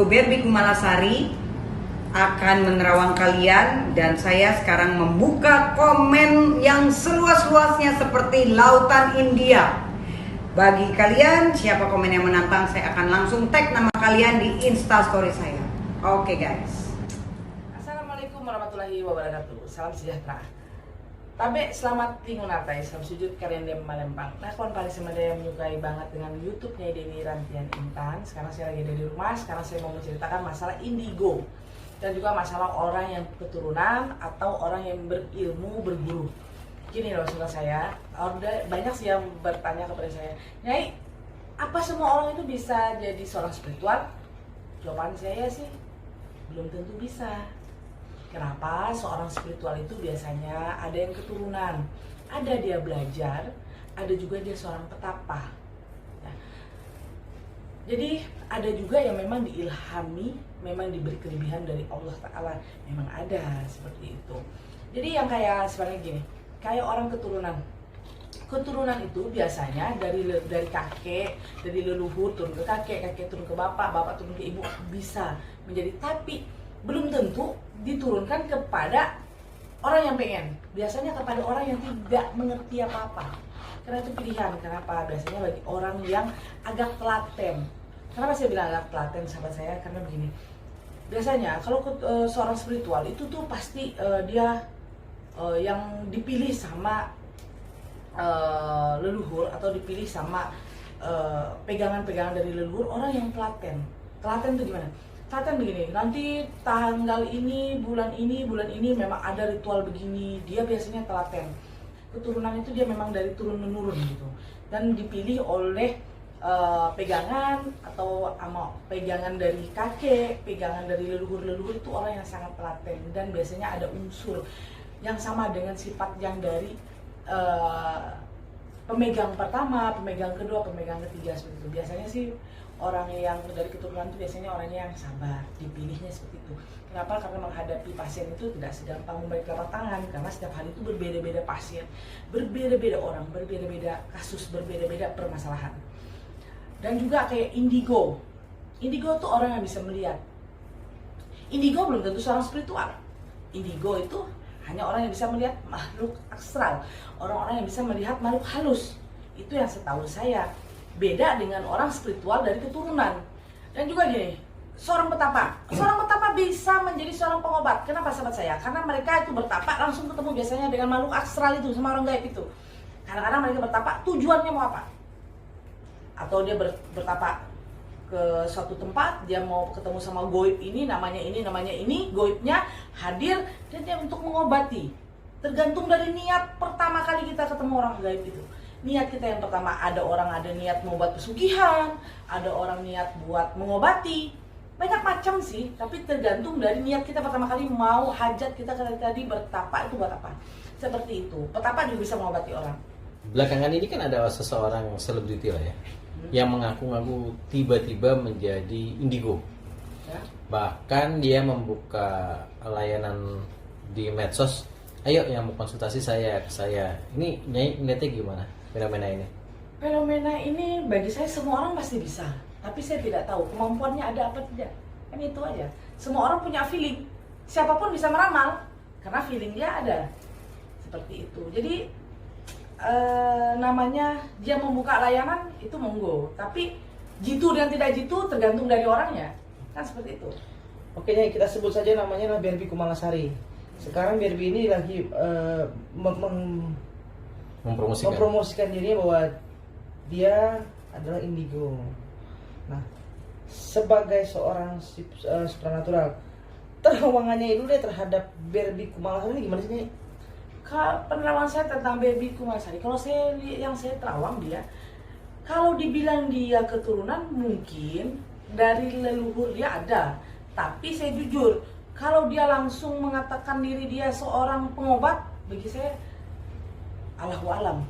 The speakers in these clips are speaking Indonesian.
Berbi Kumalasari akan menerawang kalian, dan saya sekarang membuka komen yang seluas-luasnya seperti lautan India. Bagi kalian, siapa komen yang menantang, saya akan langsung tag nama kalian di Instastory saya. Oke guys. Assalamualaikum warahmatullahi wabarakatuh. Salam sejahtera. Tabe selamat tingunatai, salam sujud kalian dem malempang. Nah, kawan paling semada yang menyukai banget dengan YouTube-nya Dewi Rantian Intan. Sekarang saya lagi ada di rumah. Sekarang saya mau menceritakan masalah indigo dan juga masalah orang yang keturunan atau orang yang berilmu berguru. Gini loh saudara saya, banyak sih yang bertanya kepada saya, Nyai, apa semua orang itu bisa jadi seorang spiritual? Jawaban saya sih, belum tentu bisa. Kenapa? Seorang spiritual itu biasanya ada yang keturunan, ada dia belajar, ada juga dia seorang petapa. Ya. Jadi ada juga yang memang diilhami, memang diberi kelebihan dari Allah Ta'ala, memang ada seperti itu. Jadi yang kayak sebenarnya gini, kayak orang keturunan. Keturunan itu biasanya dari kakek, dari leluhur turun ke kakek, kakek turun ke bapak, bapak turun ke ibu, bisa menjadi. Tapi belum tentu diturunkan kepada orang yang pengen. Biasanya kepada orang yang tidak mengerti apa-apa. Karena itu pilihan. Kenapa? Biasanya bagi orang yang agak telaten. Kenapa saya bilang agak telaten sahabat saya? Karena begini. Biasanya kalau seorang spiritual itu tuh pasti dia yang dipilih sama leluhur atau dipilih sama pegangan-pegangan dari leluhur, orang yang telaten. Telaten itu gimana? Telaten begini, nanti tanggal ini, bulan ini memang ada ritual begini. Dia biasanya telaten. Keturunan itu dia memang dari turun menurun gitu, dan dipilih oleh pegangan atau pegangan dari kakek, pegangan dari leluhur itu orang yang sangat telaten, dan biasanya ada unsur yang sama dengan sifat yang dari pemegang pertama, pemegang kedua, pemegang ketiga seperti itu. Biasanya sih orang yang dari keturunan itu biasanya orangnya yang sabar, dipilihnya seperti itu. Kenapa? Karena menghadapi pasien itu tidak segampang membalik telapak tangan, karena setiap hari itu berbeda-beda pasien, berbeda-beda orang, berbeda-beda kasus, berbeda-beda permasalahan. Dan juga kayak indigo. Indigo tuh orang yang bisa melihat. Indigo belum tentu seorang spiritual. Indigo itu hanya orang yang bisa melihat makhluk astral, orang-orang yang bisa melihat makhluk halus. Itu yang setahu saya. Beda dengan orang spiritual dari keturunan. Dan juga gini, seorang petapa bisa menjadi seorang pengobat. Kenapa sahabat saya? Karena mereka itu bertapa langsung ketemu biasanya dengan makhluk astral itu, sama orang gaib itu. Kadang-kadang mereka bertapa tujuannya mau apa? Atau dia bertapa ke suatu tempat, dia mau ketemu sama goib ini, namanya ini, goibnya hadir dan dia untuk mengobati. Tergantung dari niat pertama kali kita ketemu orang gaib itu. Niat kita yang pertama, ada orang ada niat membuat pesugihan, ada orang niat buat mengobati, banyak macam sih, tapi tergantung dari niat kita pertama kali mau hajat kita tadi bertapa itu buat apa. Seperti itu, petapa juga bisa mengobati orang. Belakangan ini kan ada seseorang selebriti lah ya, yang mengaku-ngaku tiba-tiba menjadi indigo. Ya? Bahkan dia membuka layanan di medsos, ayo yang mau konsultasi saya ke saya. Ini Nyai ngeliatnya gimana? Fenomena ini? Fenomena ini bagi saya semua orang pasti bisa, tapi saya tidak tahu kemampuannya ada apa tidak. Kan itu aja. Semua orang punya feeling. Siapapun bisa meramal karena feeling dia ada. Seperti itu. Jadi namanya dia membuka layanan itu monggo, tapi jitu dan tidak jitu tergantung dari orangnya. Kan seperti itu. Oke, Nyai, kita sebut saja namanya Berbi Kumalasari. Sekarang Berbi ini lagi mempromosikan dirinya bahwa dia adalah indigo. Nah, sebagai seorang supranatural, terawangannya itu deh terhadap Berbi Kumalasari ini gimana sih? Penerawangan saya tentang Berbi Kumalasari, kalau yang saya terawang dia, kalau dibilang dia keturunan mungkin dari leluhur dia ada, tapi saya jujur, kalau dia langsung mengatakan diri dia seorang pengobat, bagi saya Allahu alam,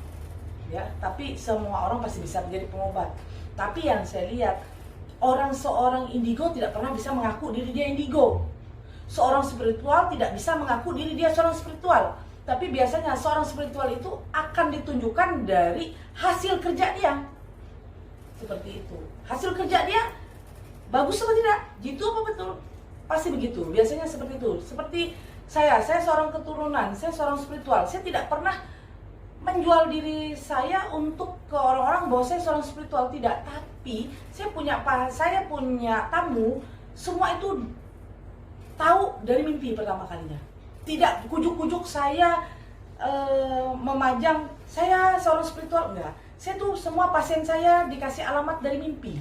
ya. Tapi semua orang pasti bisa menjadi pengobat. Tapi yang saya lihat, seorang indigo tidak pernah bisa mengaku diri dia indigo. Seorang spiritual tidak bisa mengaku diri dia seorang spiritual. Tapi biasanya seorang spiritual itu akan ditunjukkan dari hasil kerja dia. Seperti itu. Hasil kerja dia bagus apa tidak? Jitu apa betul? Pasti begitu, biasanya seperti itu. Seperti saya seorang keturunan, saya seorang spiritual. Saya tidak pernah menjual diri saya untuk ke orang-orang bahwa saya seorang spiritual, tidak. Tapi saya punya tamu, semua itu tahu dari mimpi pertama kalinya. Tidak kujuk-kujuk saya memajang saya seorang spiritual, enggak. Saya tuh semua pasien saya dikasih alamat dari mimpi.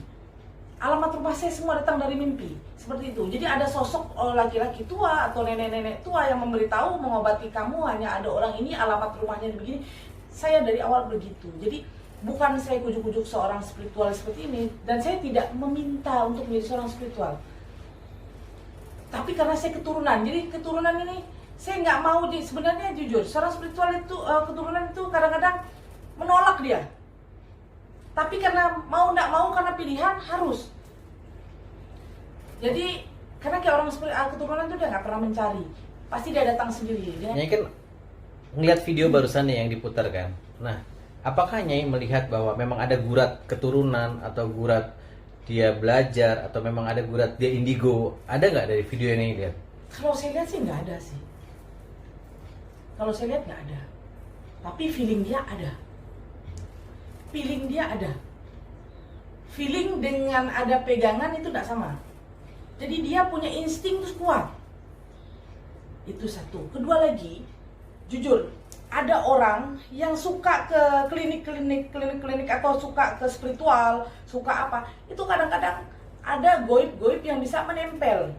Alamat rumah saya semua datang dari mimpi, seperti itu. Jadi ada sosok laki-laki tua atau nenek-nenek tua yang memberitahu mengobati kamu, hanya ada orang ini, alamat rumahnya begini. Saya dari awal begitu. Jadi bukan saya kujuk-kujuk seorang spiritual seperti ini, dan saya tidak meminta untuk menjadi seorang spiritual. Tapi karena saya keturunan, jadi keturunan ini saya nggak mau. Sebenarnya jujur, seorang spiritual itu keturunan itu kadang-kadang menolak dia. Tapi karena mau nggak mau, karena pilihan harus. Jadi karena kayak orang keturunan itu dia nggak pernah mencari, pasti dia datang sendiri. Nyai kan ngeliat video barusan nih yang diputar kan. Nah, apakah Nyai melihat bahwa memang ada gurat keturunan atau gurat dia belajar atau memang ada gurat dia indigo? Ada nggak dari video yang Nyai lihat? Kalau saya lihat sih nggak ada sih. Kalau saya lihat nggak ada. Tapi feeling dia ada. Feeling dia ada. Feeling dengan ada pegangan itu tidak sama. Jadi dia punya insting terus kuat. Itu satu. Kedua lagi, jujur, ada orang yang suka ke klinik atau suka ke spiritual, suka apa, itu kadang-kadang ada goib-goib yang bisa menempel.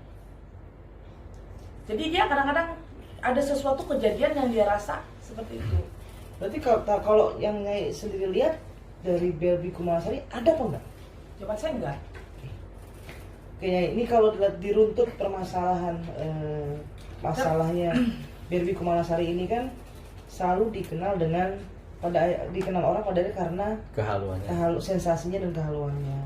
Jadi dia kadang-kadang ada sesuatu kejadian yang dia rasa seperti itu. Berarti kalau yang Nyai sendiri lihat dari Belbi Kumalasari ada apa enggak? Jawaban saya enggak. Oke, Nyai, ini kalau diruntut permasalahan masalahnya Belbi Kumalasari ini kan selalu dikenal orang pada karena Kehaluannya. sensasinya dan kehaluannya.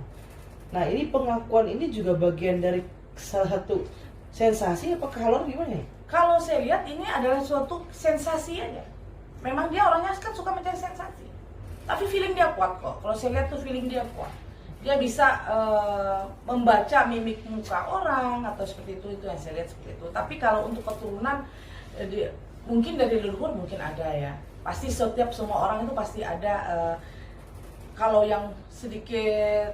Nah, ini pengakuan ini juga bagian dari salah satu sensasi apa kehaluan gimana ya? Kalau saya lihat ini adalah suatu sensasi aja. Memang dia orangnya kan suka mencari sensasi. Tapi feeling dia kuat kok. Kalau saya lihat tuh feeling dia kuat. Dia bisa membaca mimik muka orang atau seperti itu yang saya lihat seperti itu. Tapi kalau untuk keturunan mungkin dari leluhur mungkin ada ya. Pasti semua orang itu pasti ada. Kalau yang sedikit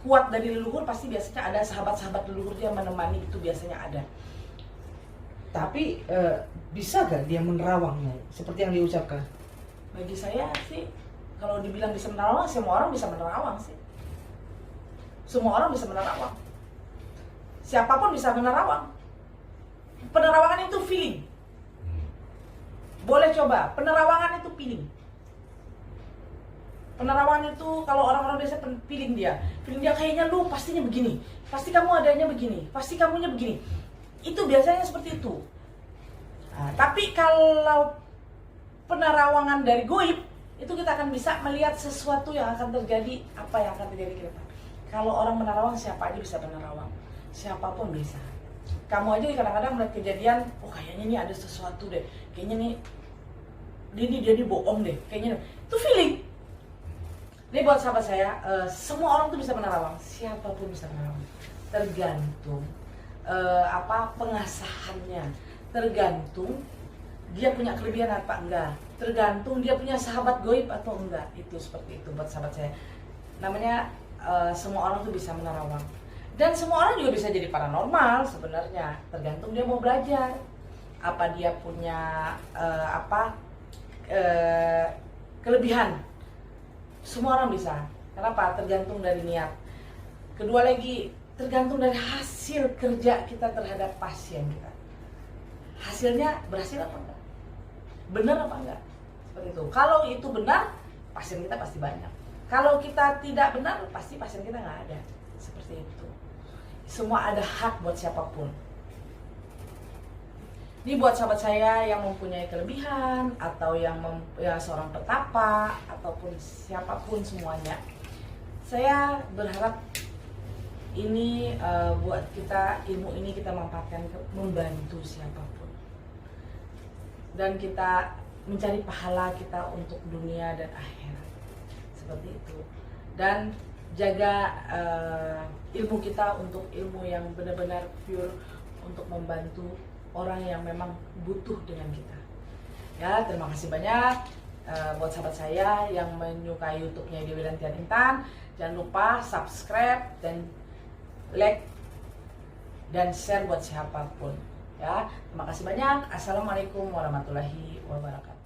kuat dari leluhur, pasti biasanya ada sahabat-sahabat leluhur dia menemani, itu biasanya ada. Tapi bisa gak dia menerawangnya seperti yang diucapkan? Bagi saya sih, kalau dibilang bisa menerawang, semua orang bisa menerawang sih. Semua orang bisa menerawang. Siapapun bisa menerawang. Penerawangan itu feeling. Boleh coba, penerawangan itu feeling. Penerawangan itu kalau orang-orang biasa feeling dia kayaknya lu pastinya begini, pasti kamu adanya begini, pasti kamunya begini. Itu biasanya seperti itu. Nah, tapi kalau penerawangan dari goib, itu kita akan bisa melihat sesuatu yang akan terjadi, apa yang akan terjadi ke depan. Kalau orang menerawang, siapa aja bisa menerawang, siapapun bisa. Kamu aja kadang-kadang melihat kejadian, oh kayaknya ini ada sesuatu deh, kayaknya ini dia bohong deh, kayaknya itu feeling. Ini buat sahabat saya, semua orang tuh bisa menerawang, siapapun bisa menerawang. Tergantung pengasahannya, tergantung dia punya kelebihan apa enggak, tergantung dia punya sahabat goib atau enggak. Itu seperti itu buat sahabat saya. Namanya semua orang tuh bisa menerawang. Dan semua orang juga bisa jadi paranormal sebenarnya, tergantung dia mau belajar. Apa dia punya kelebihan. Semua orang bisa. Kenapa? Tergantung dari niat. Kedua lagi, tergantung dari hasil kerja kita terhadap pasien kita. Hasilnya berhasil apa enggak? Benar apa enggak? Seperti itu. Kalau itu benar, pasien kita pasti banyak. Kalau kita tidak benar, pasti pasien kita nggak ada. Seperti itu. Semua ada hak buat siapapun. Ini buat sahabat saya yang mempunyai kelebihan atau yang seorang petapa ataupun siapapun semuanya. Saya berharap ini buat kita, ilmu ini kita manfaatkan membantu siapapun. Dan kita mencari pahala kita untuk dunia dan akhirat. Seperti itu. Dan jaga ilmu kita untuk ilmu yang benar-benar pure untuk membantu orang yang memang butuh dengan kita. Ya, terima kasih banyak buat sahabat saya yang menyukai YouTube-nya Dewi Rantian Intan. Jangan lupa subscribe dan like dan share buat siapapun. Ya, terima kasih banyak. Assalamualaikum warahmatullahi wabarakatuh.